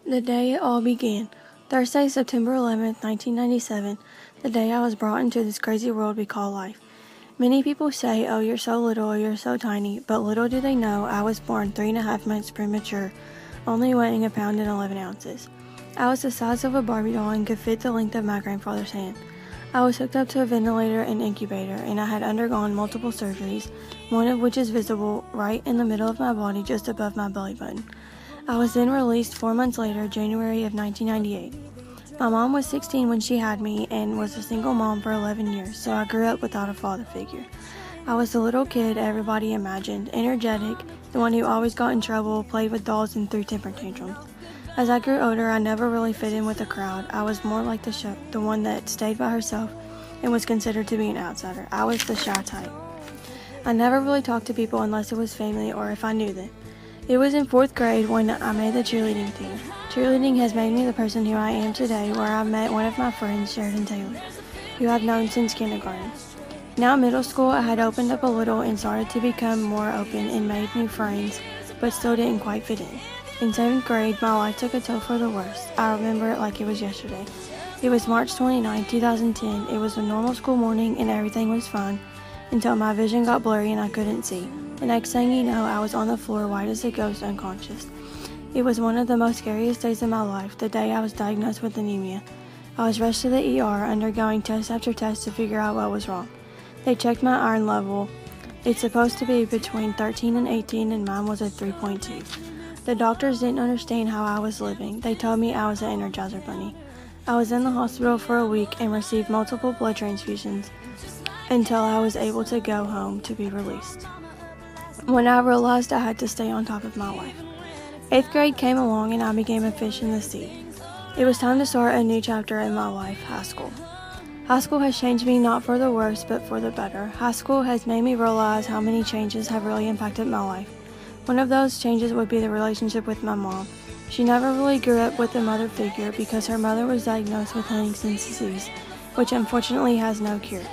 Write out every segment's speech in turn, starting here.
The day it all began. Thursday, September 11th, 1997, the day I was brought into this crazy world we call life. Many people say, oh, you're so little or you're so tiny, but little do they know I was born 3.5 months premature, only weighing 1 pound and 11 ounces. I was the size of a Barbie doll and could fit the length of my grandfather's hand. I was hooked up to a ventilator and incubator, and I had undergone multiple surgeries, one of which is visible right in the middle of my body just above my belly button. I was then released 4 months later, January of 1998. My mom was 16 when she had me and was a single mom for 11 years, so I grew up without a father figure. I was the little kid everybody imagined, energetic, the one who always got in trouble, played with dolls, and threw temper tantrums. As I grew older, I never really fit in with the crowd. I was more like the one that stayed by herself and was considered to be an outsider. I was the shy type. I never really talked to people unless it was family or if I knew them. It was in 4th grade when I made the cheerleading team. Cheerleading has made me the person who I am today, where I met one of my friends, Sheridan Taylor, who I've known since kindergarten. Now middle school, I had opened up a little and started to become more open and made new friends, but still didn't quite fit in. In 7th grade, my life took a toll for the worst. I remember it like it was yesterday. It was March 29, 2010. It was a normal school morning and everything was fine until my vision got blurry and I couldn't see. The next thing you know, I was on the floor, white as a ghost, unconscious. It was one of the most scariest days of my life, the day I was diagnosed with anemia. I was rushed to the ER, undergoing test after test to figure out what was wrong. They checked my iron level. It's supposed to be between 13 and 18, and mine was at 3.2. The doctors didn't understand how I was living. They told me I was an Energizer bunny. I was in the hospital for a week and received multiple blood transfusions until I was able to go home to be released. When I realized I had to stay on top of my life. 8th grade came along and I became a fish in the sea. It was time to start a new chapter in my life, high school. High school has changed me not for the worse, but for the better. High school has made me realize how many changes have really impacted my life. One of those changes would be the relationship with my mom. She never really grew up with a mother figure because her mother was diagnosed with Huntington's disease, which unfortunately has no cure.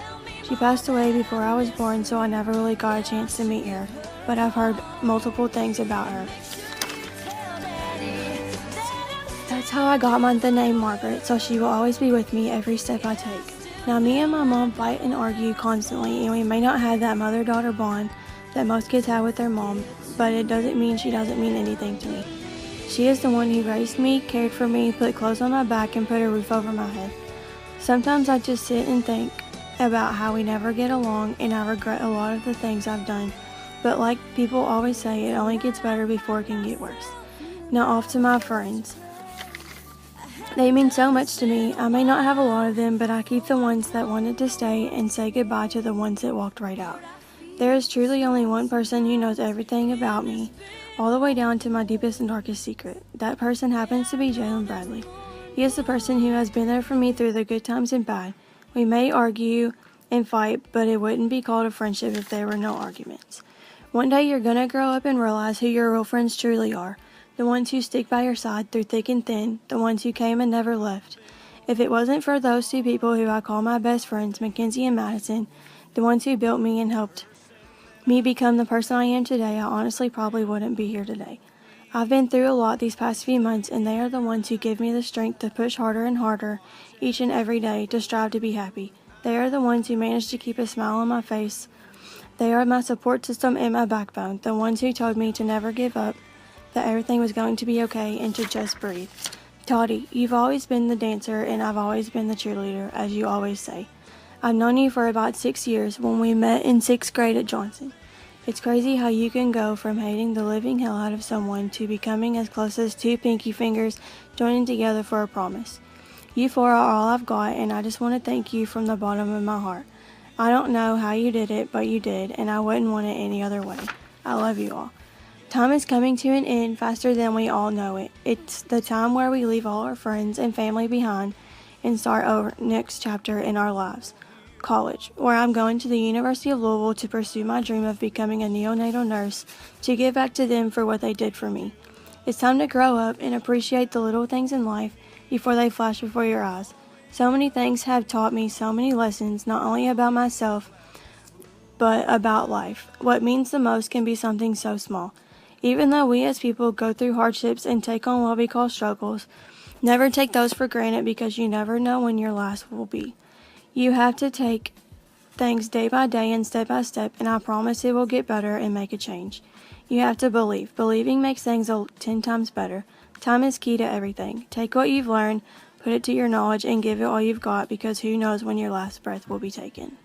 She passed away before I was born, so I never really got a chance to meet her, but I've heard multiple things about her. That's how I got the name Margaret, so she will always be with me every step I take. Now, me and my mom fight and argue constantly, and we may not have that mother-daughter bond that most kids have with their mom, but it doesn't mean she doesn't mean anything to me. She is the one who raised me, cared for me, put clothes on my back, and put a roof over my head. Sometimes I just sit and think about how we never get along, and I regret a lot of the things I've done. But like people always say, it only gets better before it can get worse. Now off to my friends. They mean so much to me. I may not have a lot of them, but I keep the ones that wanted to stay and say goodbye to the ones that walked right out. There is truly only one person who knows everything about me, all the way down to my deepest and darkest secret. That person happens to be Jalen Bradley. He is the person who has been there for me through the good times and bad. We may argue and fight, but it wouldn't be called a friendship if there were no arguments. One day you're gonna grow up and realize who your real friends truly are. The ones who stick by your side through thick and thin, the ones who came and never left. If it wasn't for those two people who I call my best friends, Mackenzie and Madison, the ones who built me and helped me become the person I am today, I honestly probably wouldn't be here today. I've been through a lot these past few months, and they are the ones who give me the strength to push harder and harder each and every day to strive to be happy. They are the ones who manage to keep a smile on my face. They are my support system and my backbone, the ones who told me to never give up, that everything was going to be okay, and to just breathe. Toddy, you've always been the dancer, and I've always been the cheerleader, as you always say. I've known you for about 6 years when we met in 6th grade at Johnson. It's crazy how you can go from hating the living hell out of someone to becoming as close as two pinky fingers joining together for a promise. You four are all I've got, and I just want to thank you from the bottom of my heart. I don't know how you did it, but you did, and I wouldn't want it any other way. I love you all. Time is coming to an end faster than we all know it. It's the time where we leave all our friends and family behind and start our next chapter in our lives. College, where I'm going to the University of Louisville to pursue my dream of becoming a neonatal nurse to give back to them for what they did for me. It's time to grow up and appreciate the little things in life before they flash before your eyes. So many things have taught me so many lessons, not only about myself, but about life. What means the most can be something so small. Even though we as people go through hardships and take on what we call struggles, never take those for granted because you never know when your last will be. You have to take things day by day and step by step, and I promise it will get better and make a change. You have to believe. Believing makes things 10 times better. Time is key to everything. Take what you've learned, put it to your knowledge, and give it all you've got because who knows when your last breath will be taken.